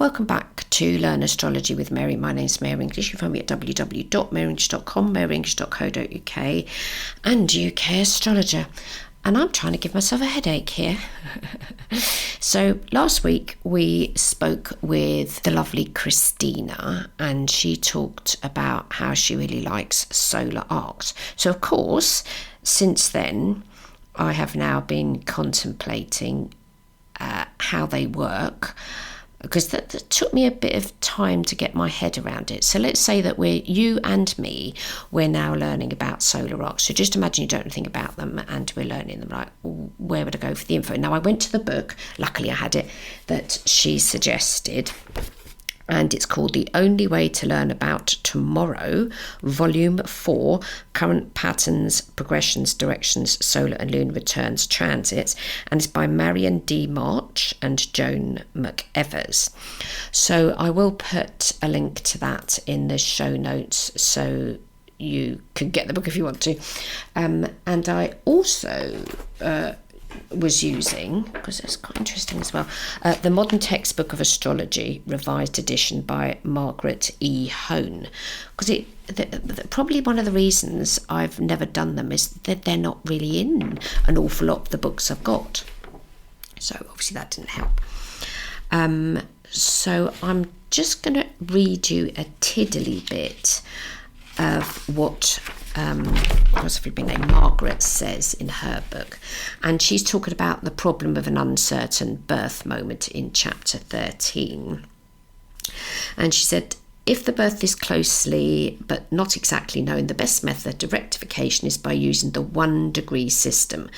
Welcome back to Learn Astrology with Mary. My name's Mary English. You can find me at www.maryenglish.com, maryenglish.co.uk, and UK Astrologer. And I'm trying to give myself a headache here. So last week we spoke with the lovely Christina, and she talked about how she really likes solar arcs. So of course, since then, I have now been contemplating how they work, because that took me a bit of time to get my head around it. So let's say that you and me, we're now learning about solar arcs. So just imagine you don't know anything about them and we're learning them. Like, where would I go for the info? Now, I went to the book, luckily I had it, that she suggested, and it's called The Only Way to Learn About Tomorrow, Volume 4, Current Patterns, Progressions, Directions, Solar and Lunar Returns, Transits, and it's by Marion D. March and Joan McEvers. So I will put a link to that in the show notes so you can get the book if you want to. And I also was using, because it's quite interesting as well, the Modern Textbook of Astrology, revised edition by Margaret E. Hone, because probably one of the reasons I've never done them is that they're not really in an awful lot of the books I've got. So obviously that didn't help. So I'm just going to read you a tiddly bit of what Margaret says in her book, and she's talking about the problem of an uncertain birth moment in chapter 13. And she said, if the birth is closely but not exactly known, the best method of rectification is by using the 1 degree system.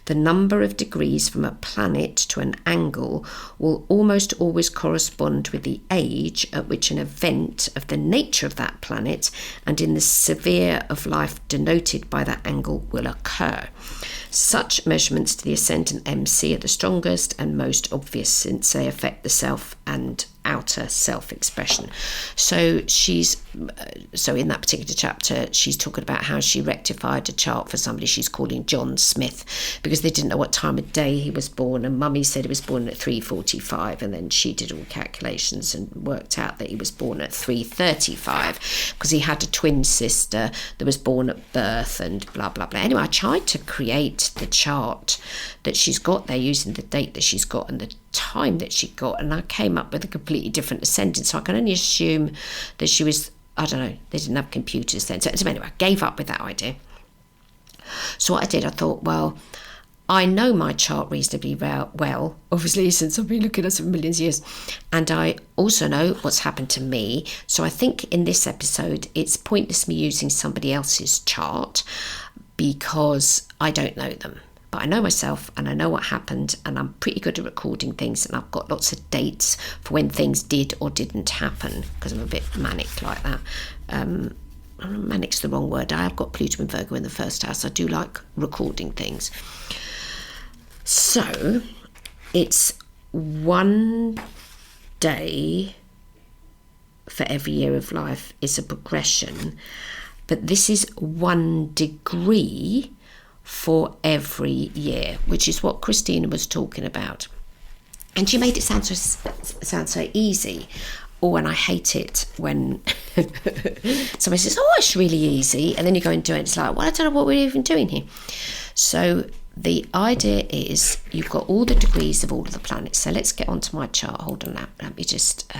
The number of degrees from a planet to an angle will almost always correspond with the age at which an event of the nature of that planet and in the sphere of life denoted by that angle will occur. Such measurements to the ascendant MC are the strongest and most obvious, since they affect the self and outer self-expression. So in that particular chapter, she's talking about how she rectified a chart for somebody she's calling John Smith, because they didn't know what time of day he was born, and Mummy said he was born at 3:45, and then she did all calculations and worked out that he was born at 3:35 because he had a twin sister that was born at birth and blah blah blah. Anyway, I tried to create the chart that she's got there using the date that she's got and the time that she got, and I came up with a completely different ascendant. So I can only assume that she was, I don't know, they didn't have computers then. So anyway, I gave up with that idea. So what I did, I thought, well, I know my chart reasonably well, obviously, since I've been looking at it for millions of years. And I also know what's happened to me. So I think in this episode, it's pointless me using somebody else's chart because I don't know them. But I know myself and I know what happened, and I'm pretty good at recording things, and I've got lots of dates for when things did or didn't happen, because I'm a bit manic like that. Manic's the wrong word. I have got Pluto and Virgo in the first house. I do like recording things. So it's 1 day for every year of life is a progression, but this is 1 degree for every year, which is what Christina was talking about. And she made it sound so easy. Oh, and I hate it when somebody says, oh, it's really easy, and then you go and do it, it's like, well, I don't know what we're even doing here. So the idea is you've got all the degrees of all of the planets. So let's get onto my chart. Hold on now. Let me just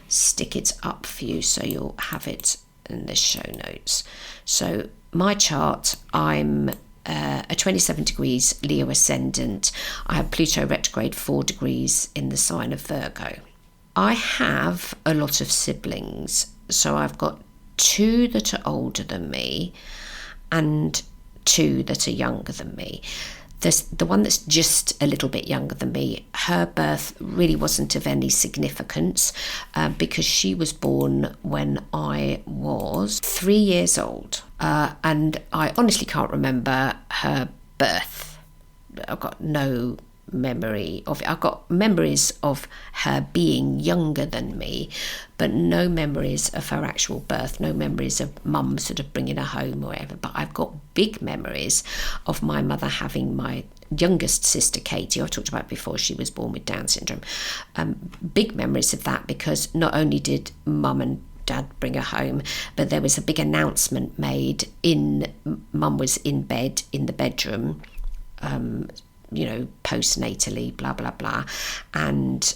stick it up for you so you'll have it in the show notes. So my chart, I'm a 27 degrees Leo ascendant. I have Pluto retrograde 4 degrees in the sign of Virgo. I have a lot of siblings, so I've got 2 that are older than me and 2 that are younger than me. The one that's just a little bit younger than me, her birth really wasn't of any significance because she was born when I was 3 years old. And I honestly can't remember her birth. I've got no memory of it. I've got memories of her being younger than me, but no memories of her actual birth, no memories of mum sort of bringing her home or whatever. But I've got big memories of my mother having my youngest sister, Katie, I've talked about before, she was born with Down syndrome. Big memories of that, because not only did mum and dad bring her home, but there was a big announcement made mum was in bed in the bedroom, postnatally, blah blah blah, and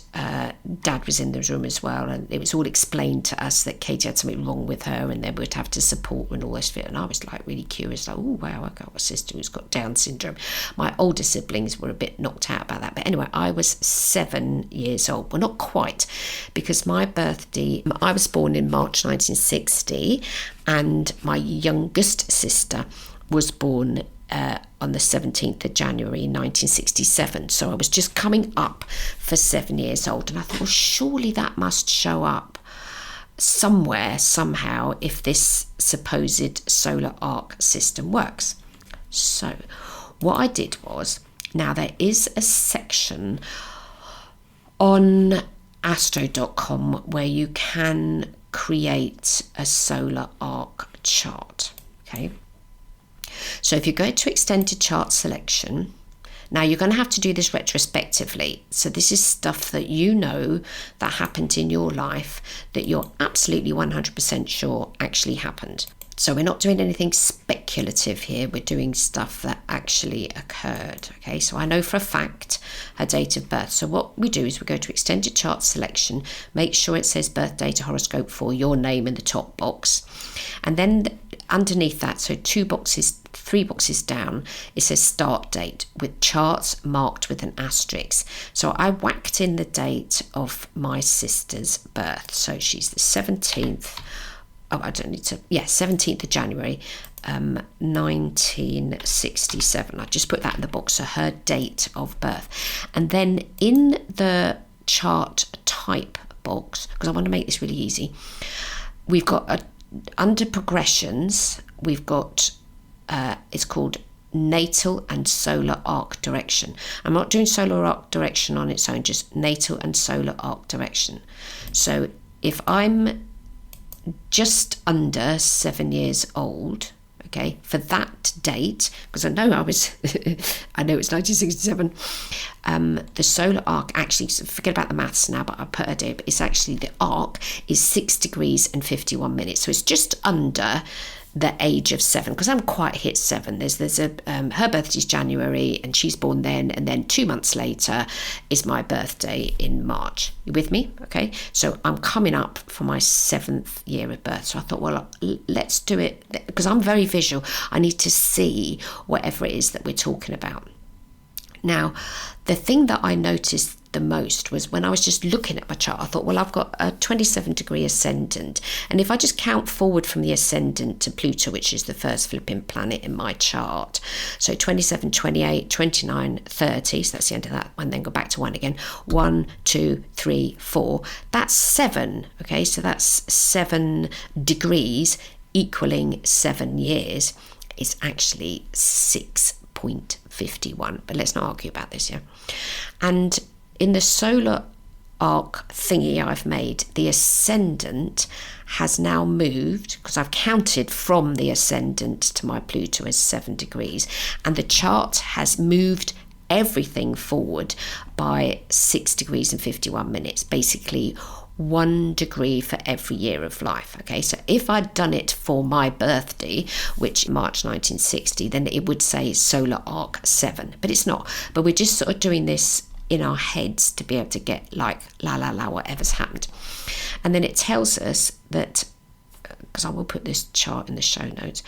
dad was in the room as well, and it was all explained to us that Katie had something wrong with her and they would have to support her and all this bit. And I was like really curious, like, oh wow, I got a sister who's got Down syndrome. My older siblings were a bit knocked out about that, but anyway, I was 7 years old. Well, not quite, because my birthday, I was born in March 1960, and my youngest sister was born on the 17th of January 1967. So I was just coming up for 7 years old, and I thought, well, surely that must show up somewhere, somehow, if this supposed solar arc system works. So what I did was, now there is a section on astro.com where you can create a solar arc chart, okay? So if you go to extended chart selection, now you're going to have to do this retrospectively. So this is stuff that you know that happened in your life that you're absolutely 100% sure actually happened. So we're not doing anything speculative here. We're doing stuff that actually occurred. Okay, so I know for a fact her date of birth. So what we do is we go to extended chart selection, make sure it says birth date horoscope for your name in the top box. And then underneath that, so 3 boxes down, it says start date with charts marked with an asterisk. So I whacked in the date of my sister's birth. So she's the 17th. Oh, I don't need to. Yeah, 17th of January, 1967. I just put that in the box, so her date of birth. And then in the chart type box, because I want to make this really easy, we've got under progressions, we've got, it's called natal and solar arc direction. I'm not doing solar arc direction on its own, just natal and solar arc direction. So if I'm just under 7 years old, okay, for that date, because I know it's 1967, the solar arc, actually, forget about the maths now, but I put a date, but it's actually, the arc is 6 degrees and 51 minutes, so it's just under the age of 7, because I haven't quite hit 7. There's her birthday's January, and she's born then, and then 2 months later is my birthday in March. You with me? Okay, so I'm coming up for my 7th year of birth. So I thought, well, let's do it, because I'm very visual. I need to see whatever it is that we're talking about. Now, the thing that I noticed the most was when I was just looking at my chart, I thought, well, I've got a 27-degree ascendant, and if I just count forward from the ascendant to Pluto, which is the first flipping planet in my chart, so 27, 28, 29, 30, so that's the end of that one, then go back to 1 again, 1, 2, 3, 4, that's 7, okay, so that's 7 degrees equaling 7 years. It's actually 6.51, but let's not argue about this, yeah. And in the solar arc thingy I've made, the ascendant has now moved, because I've counted from the ascendant to my Pluto as 7 degrees, and the chart has moved everything forward by 6 degrees and 51 minutes, basically 1 degree for every year of life. Okay, so if I'd done it for my birthday, which March 1960, then it would say solar arc 7, but it's not. But we're just sort of doing this in our heads to be able to get like whatever's happened. And then it tells us that, because I will put this chart in the show notes,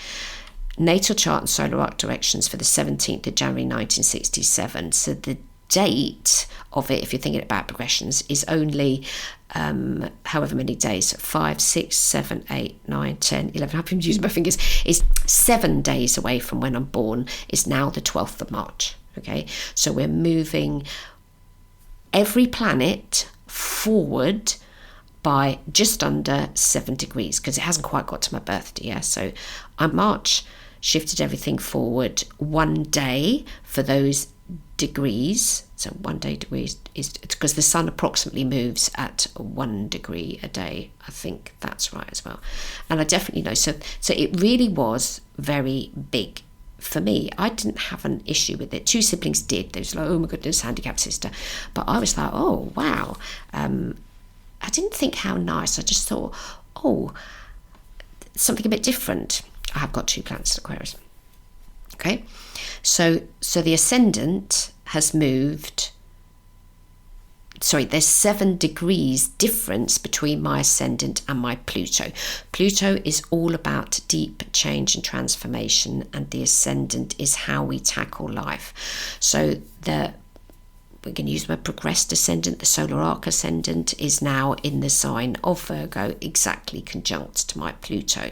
natal chart and solar arc directions for the 17th of January 1967. So the date of it, if you're thinking about progressions, is only however many days, 5, 6, 7, 8, 9, 10, 11, I've been using my fingers, is 7 days away from when I'm born. Is now the 12th of March. Okay, so we're moving every planet forward by just under 7 degrees, because it hasn't quite got to my birthday. Yeah, so March shifted everything forward 1 day for those degrees. So 1 day degrees is because the sun approximately moves at 1 degree a day. I think that's right as well. And I definitely know. So it really was very big for me, I didn't have an issue with it. 2 siblings did. They was like, oh my goodness, handicapped sister. But I was like, oh, wow. I didn't think how nice. I just thought, oh, something a bit different. I have got 2 planets in Aquarius. Okay, so the ascendant has moved. Sorry, there's 7 degrees difference between my ascendant and my Pluto. Pluto is all about deep change and transformation, and the ascendant is how we tackle life. So we're going to use my progressed ascendant. The solar arc ascendant is now in the sign of Virgo, exactly conjunct to my Pluto.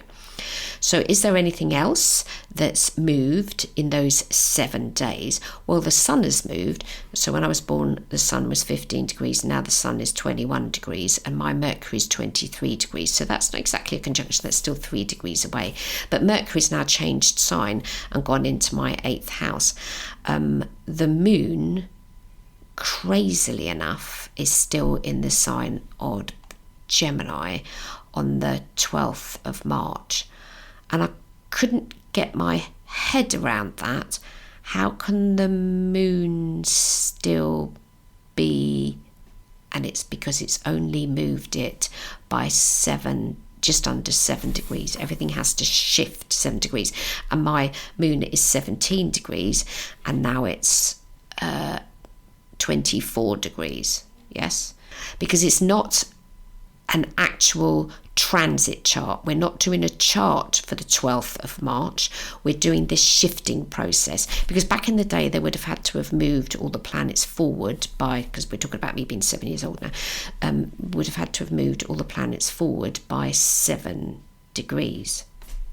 So is there anything else that's moved in those 7 days? Well, the sun has moved. So when I was born, the sun was 15 degrees. Now the sun is 21 degrees and my Mercury is 23 degrees. So that's not exactly a conjunction. That's still 3 degrees away. But Mercury's now changed sign and gone into my 8th house. The moon, crazily enough, is still in the sign of Gemini on the 12th of March. And I couldn't get my head around that. How can the moon still be? And it's because it's only moved it by 7, just under 7 degrees. Everything has to shift 7 degrees. And my moon is 17 degrees and now it's 24 degrees. Yes? Because it's not an actual transit chart. We're not doing a chart for the 12th of March. We're doing this shifting process, because back in the day they would have had to have moved all the planets forward by, because we're talking about me being 7 years old now, would have had to have moved all the planets forward by 7 degrees.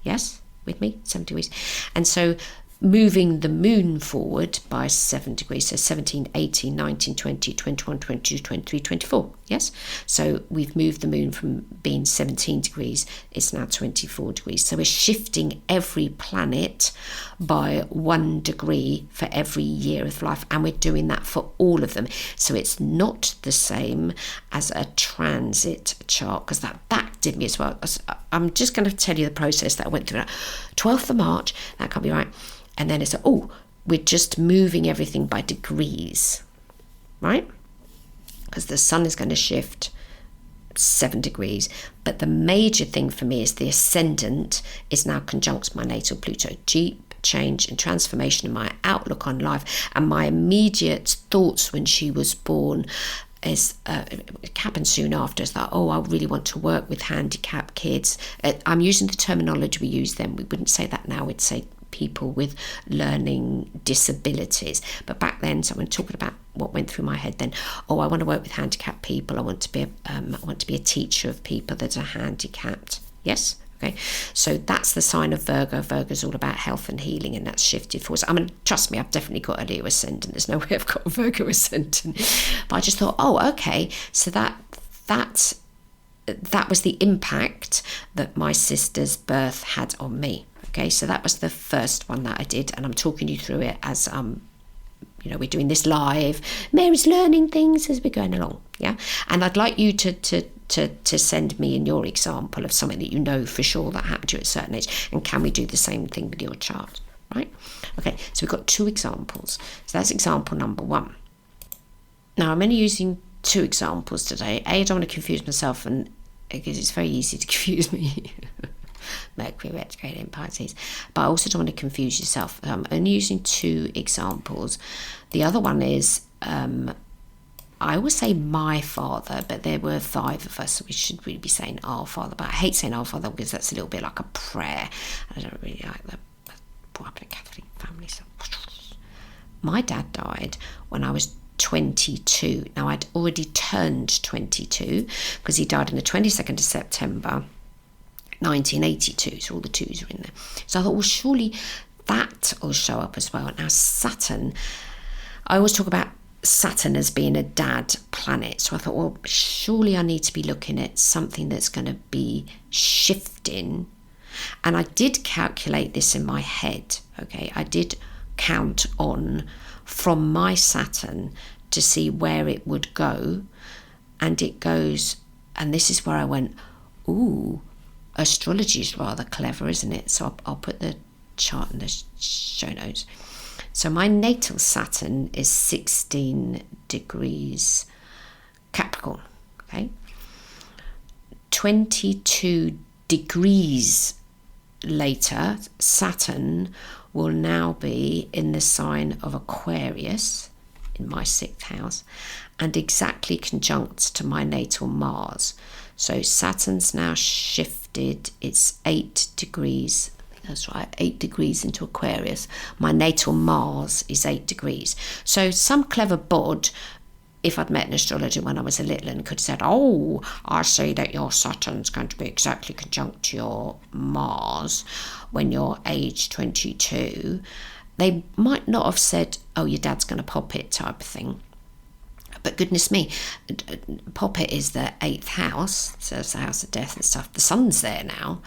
Yes, with me? 7 degrees. And so moving the moon forward by 7 degrees, so 17, 18, 19, 20, 21, 22, 23, 24, yes? So we've moved the moon from being 17 degrees, it's now 24 degrees. So we're shifting every planet by 1 degree for every year of life, and we're doing that for all of them. So it's not the same as a transit chart, because that did me as well. I'm just going to tell you the process that I went through. 12th of March, that can't be right. And then it's, we're just moving everything by degrees, right? Because the sun is going to shift 7 degrees. But the major thing for me is the ascendant is now conjunct my natal Pluto. Deep change and transformation in my outlook on life. And my immediate thoughts when she was born is, it happened soon after, it's like, I really want to work with handicapped kids. I'm using the terminology we use then. We wouldn't say that now, we'd say people with learning disabilities. But back then, so I'm talking about what went through my head then. I want to work with handicapped people. I want to be a teacher of people that are handicapped. Yes. Okay. So that's the sign of Virgo. Virgo's all about health and healing, and that's shifted forwards. I mean, trust me, I've definitely got a Leo ascendant. There's no way I've got a Virgo ascendant. But I just thought, okay. So that was the impact that my sister's birth had on me. Okay, so that was the first one that I did, and I'm talking you through it as we're doing this live. Mary's learning things as we're going along. Yeah, and I'd like you to send me in your example of something that you know for sure that happened to you at a certain age, and can we do the same thing with your chart? Right? Okay, so we've got 2 examples. So that's example number 1. Now I'm only using 2 examples today. I don't want to confuse myself, and because it's very easy to confuse me. Mercury retrograde in Pisces, but I also don't want to confuse yourself. I'm only using 2 examples. The other one is, I always say my father, but there were 5 of us, so we should really be saying our father, but I hate saying our father because that's a little bit like a prayer. I don't really like that. Brought up in a Catholic family, so my dad died when I was 22. Now I'd already turned 22 because he died on the 22nd of September 1982, so all the 2s are in there. So I thought, well, surely that will show up as well. Now Saturn, I always talk about Saturn as being a dad planet, so I thought, well, surely I need to be looking at something that's going to be shifting. And I did calculate this in my head. Okay, I did count on from my Saturn to see where it would go, and it goes, and this is where I went, astrology is rather clever, isn't it? So I'll put the chart in the show notes. So my natal Saturn is 16 degrees Capricorn, okay? 22 degrees later, Saturn will now be in the sign of Aquarius, in my 6th house, and exactly conjunct to my natal Mars. So Saturn's now shifted, it's 8 degrees, that's right, 8 degrees into Aquarius. My natal Mars is 8 degrees. So some clever bod, if I'd met an astrologer when I was a little and could have said, oh, I see that your Saturn's going to be exactly conjunct to your Mars when you're age 22, they might not have said, oh, your dad's going to pop it type of thing. But goodness me, pop it is the 8th house, so it's the house of death and stuff. The sun's there now.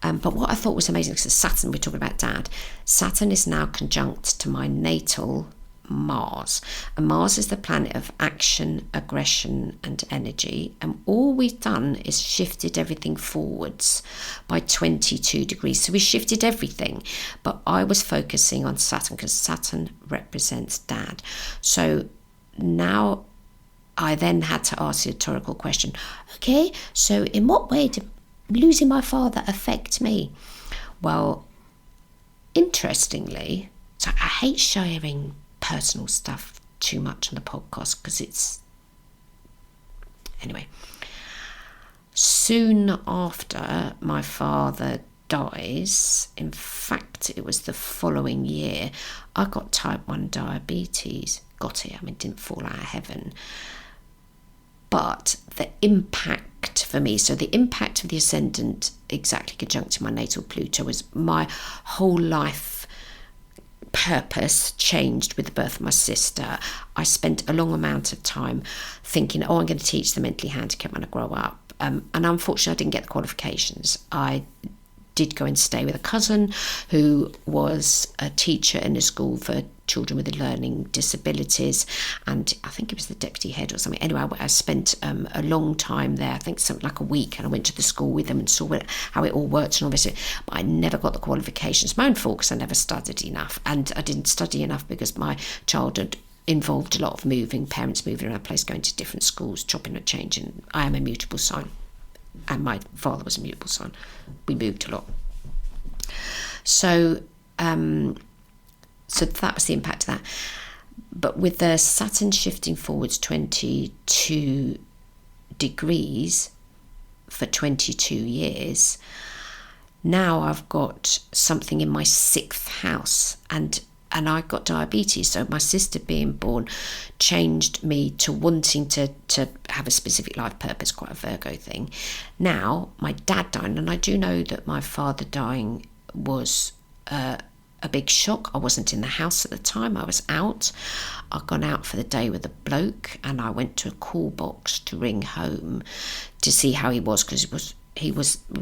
But what I thought was amazing, because Saturn, we're talking about dad, Saturn is now conjunct to my natal Mars. And Mars is the planet of action, aggression and energy. And all we've done is shifted everything forwards by 22 degrees. So we shifted everything. But I was focusing on Saturn because Saturn represents dad. So now I then had to ask the rhetorical question, okay, so in what way did losing my father affect me? Well, interestingly, so I hate sharing personal stuff too much on the podcast because it's... Anyway, soon after my father dies, in fact, it was the following year, I got type 1 diabetes. Got it, I mean, didn't fall out of heaven. But the impact for me, so the impact of the ascendant exactly conjunct to my natal Pluto was my whole life purpose changed with the birth of my sister. I spent a long amount of time thinking, oh, I'm going to teach the mentally handicapped when I grow up. And unfortunately, I didn't get the qualifications. I did go and stay with a cousin who was a teacher in a school for children with learning disabilities, and I think it was the deputy head or something. Anyway, I spent a long time there, I think something like a week, and I went to the school with them and saw how it all worked and all this. But I never got the qualifications. My own fault, because I never studied enough, and I didn't study enough because my childhood involved a lot of moving, parents moving around the place, going to different schools, chopping and changing. I am a mutable sign, and my father was a mutable sign. We moved a lot. So that was the impact of that. But with the Saturn shifting forwards 22 degrees for 22 years, now I've got something in my 6th house, and I got diabetes. So my sister being born changed me to wanting to have a specific life purpose, quite a Virgo thing. Now my dad dying, and I do know that my father dying was a big shock. I wasn't in the house at the time. I was out. I'd gone out for the day with a bloke, and I went to a call box to ring home to see how he was, because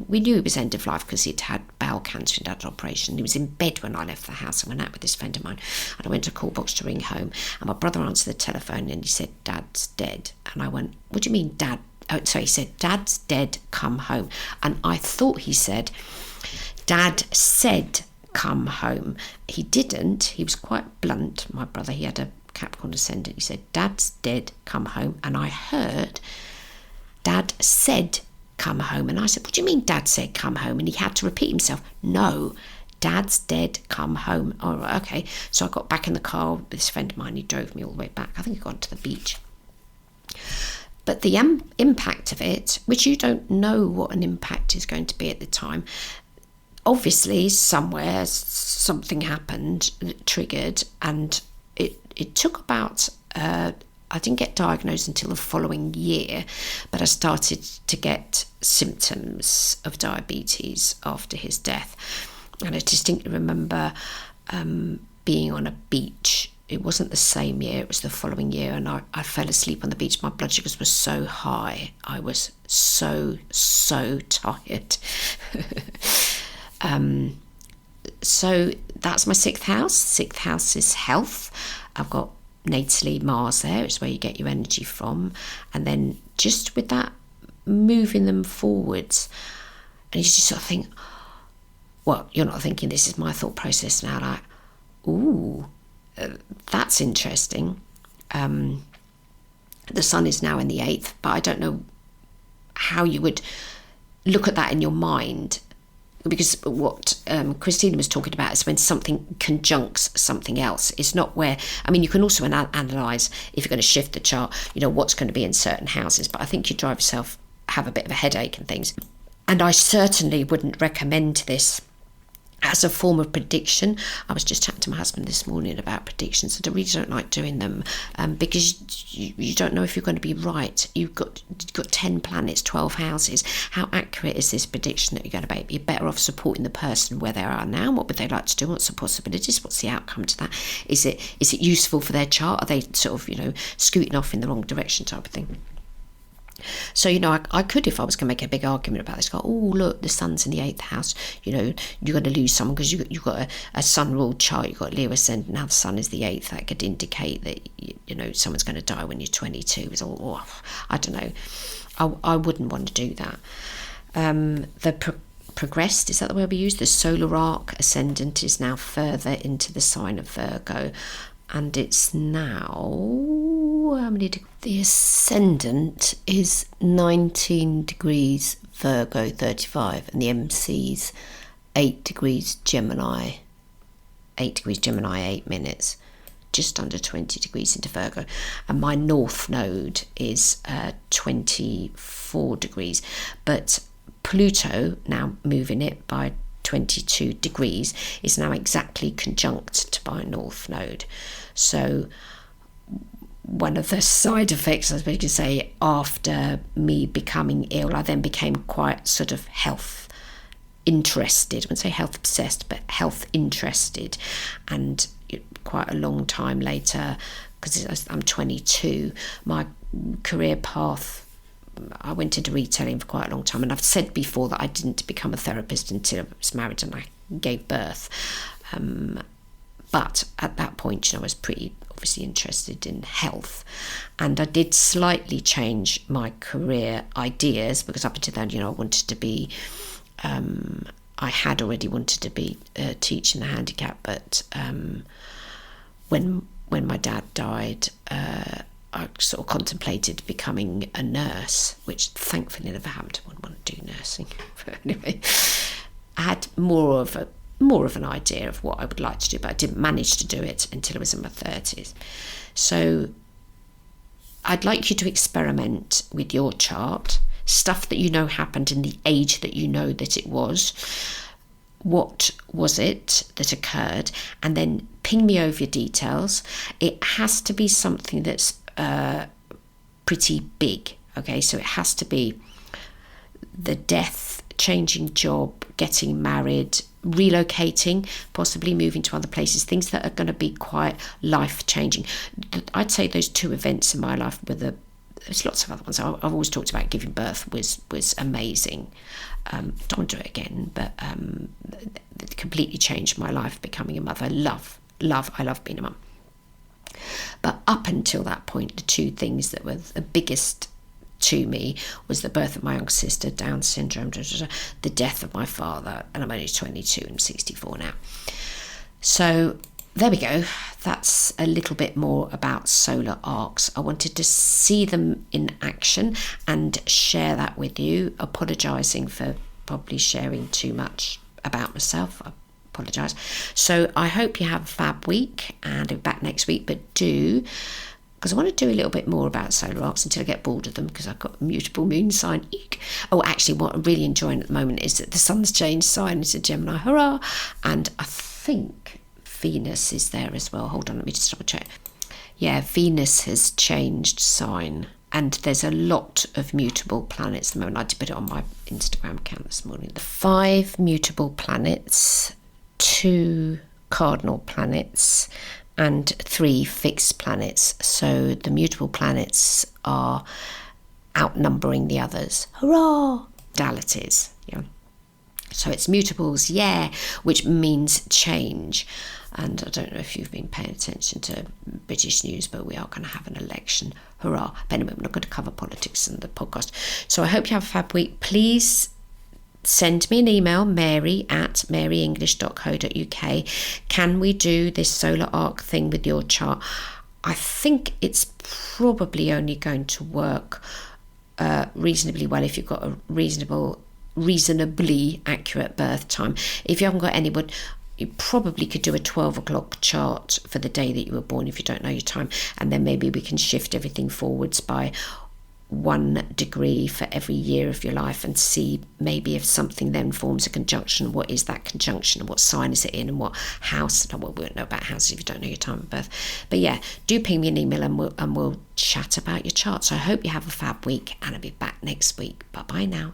we knew he was end of life because he'd had bowel cancer and had an operation. He was in bed when I left the house. I went out with this friend of mine, and I went to a call box to ring home, and my brother answered the telephone and he said, Dad's dead. And I went, what do you mean, Dad? Oh, so he said, Dad's dead, come home. And I thought he said, Dad said, come home. He didn't. He was quite blunt, my brother. He had a Capricorn ascendant. He said, Dad's dead, come home. And I heard, Dad said, come home. And I said, what do you mean Dad said come home? And he had to repeat himself. No, Dad's dead, come home. All right, okay. So I got back in the car with this friend of mine. He drove me all the way back. I think he got to the beach. But the impact of it, which you don't know what an impact is going to be at the time, obviously somewhere something happened that triggered, and it took about I didn't get diagnosed until the following year, but I started to get symptoms of diabetes after his death. And I distinctly remember being on a beach. It wasn't the same year, it was the following year, and I fell asleep on the beach. My blood sugars were so high. I was so tired. So that's my 6th house. 6th house is health. I've got natally Mars there. It's where you get your energy from. And then just with that, moving them forwards, and you just sort of think, well, you're not thinking this is my thought process now, like, ooh, that's interesting. The sun is now in the 8th, but I don't know how you would look at that in your mind, because what Christina was talking about is when something conjuncts something else. It's not where, I mean, you can also analyse, if you're going to shift the chart, what's going to be in certain houses, but I think you drive yourself, have a bit of a headache and things. And I certainly wouldn't recommend this as a form of prediction. I was just chatting to my husband this morning about predictions. I really don't like doing them because you don't know if you're going to be right. You've got 10 planets, 12 houses. How accurate is this prediction that you're going to make? You're better off supporting the person where they are now. What would they like to do? What's the possibilities? What's the outcome to that? Is it useful for their chart? Are they sort of, scooting off in the wrong direction type of thing? So, I could, if I was going to make a big argument about this, go, oh, look, the sun's in the 8th house, you're going to lose someone because you've got a sun-ruled chart, you've got Leo ascendant, now the sun is the 8th, that could indicate that, someone's going to die when you're 22. It's all, I don't know. I wouldn't want to do that. The progressed, is that the word we use? The solar arc ascendant is now further into the sign of Virgo. And it's now, how many degrees? The ascendant is 19 degrees Virgo 35, and the MC's 8 degrees Gemini, 8 minutes, just under 20 degrees into Virgo. And my north node is 24 degrees. But Pluto, now moving it by 22 degrees, is now exactly conjunct to my north node. So one of the side effects, I suppose you could say, after me becoming ill, I then became quite sort of health interested. I wouldn't say health obsessed, but health interested. And quite a long time later, because I'm 22, my career path, I went into retailing for quite a long time, and I've said before that I didn't become a therapist until I was married and I gave birth. But at that point, I was pretty obviously interested in health, and I did slightly change my career ideas, because up until then, I wanted to be, I had already wanted to be teaching the handicap, but when my dad died, I sort of contemplated becoming a nurse, which thankfully never happened. I wouldn't want to do nursing. But anyway, I had more of an idea of what I would like to do, but I didn't manage to do it until I was in my 30s. So I'd like you to experiment with your chart, stuff that happened in the age that that it was. What was it that occurred? And then ping me over your details. It has to be something that's pretty big, okay? So it has to be the death, changing job, getting married, relocating, possibly moving to other places, things that are going to be quite life-changing. I'd say those two events in my life were there's lots of other ones. I've always talked about giving birth was amazing. Don't want to do it again, but it completely changed my life, becoming a mother. I love being a mum. But up until that point, the two things that were the biggest to me was the birth of my younger sister, Down syndrome, the death of my father, and I'm only 22 and 64 now. So there we go. That's a little bit more about solar arcs. I wanted to see them in action and share that with you, apologising for probably sharing too much about myself. I apologise. So I hope you have a fab week, and I'll be back next week, but because I want to do a little bit more about solar arcs until I get bored of them, because I've got a mutable moon sign. Eek. Oh, actually, what I'm really enjoying at the moment is that the sun's changed sign. It's a Gemini, hurrah! And I think Venus is there as well. Hold on, let me just double check. Yeah, Venus has changed sign, and there's a lot of mutable planets at the moment. I did put it on my Instagram account this morning. The 5 mutable planets, 2 cardinal planets, and 3 fixed planets. So the mutable planets are outnumbering the others. Hurrah! Modalities, yeah. So it's mutables, yeah, which means change. And I don't know if you've been paying attention to British news, but we are going to have an election. Hurrah. But anyway, we're not going to cover politics in the podcast. So I hope you have a fab week. Please send me an email, mary@maryenglish.co.uk. Can we do this solar arc thing with your chart? I think it's probably only going to work reasonably well if you've got a reasonably accurate birth time. If you haven't got anyone, you probably could do a 12 o'clock chart for the day that you were born if you don't know your time, and then maybe we can shift everything forwards by 1 degree for every year of your life and see maybe if something then forms a conjunction. What is that conjunction, and what sign is it in, and what house? We won't know about houses if you don't know your time of birth. But yeah, do ping me an email and we'll chat about your chart. So I hope you have a fab week, and I'll be back next week. Bye bye now.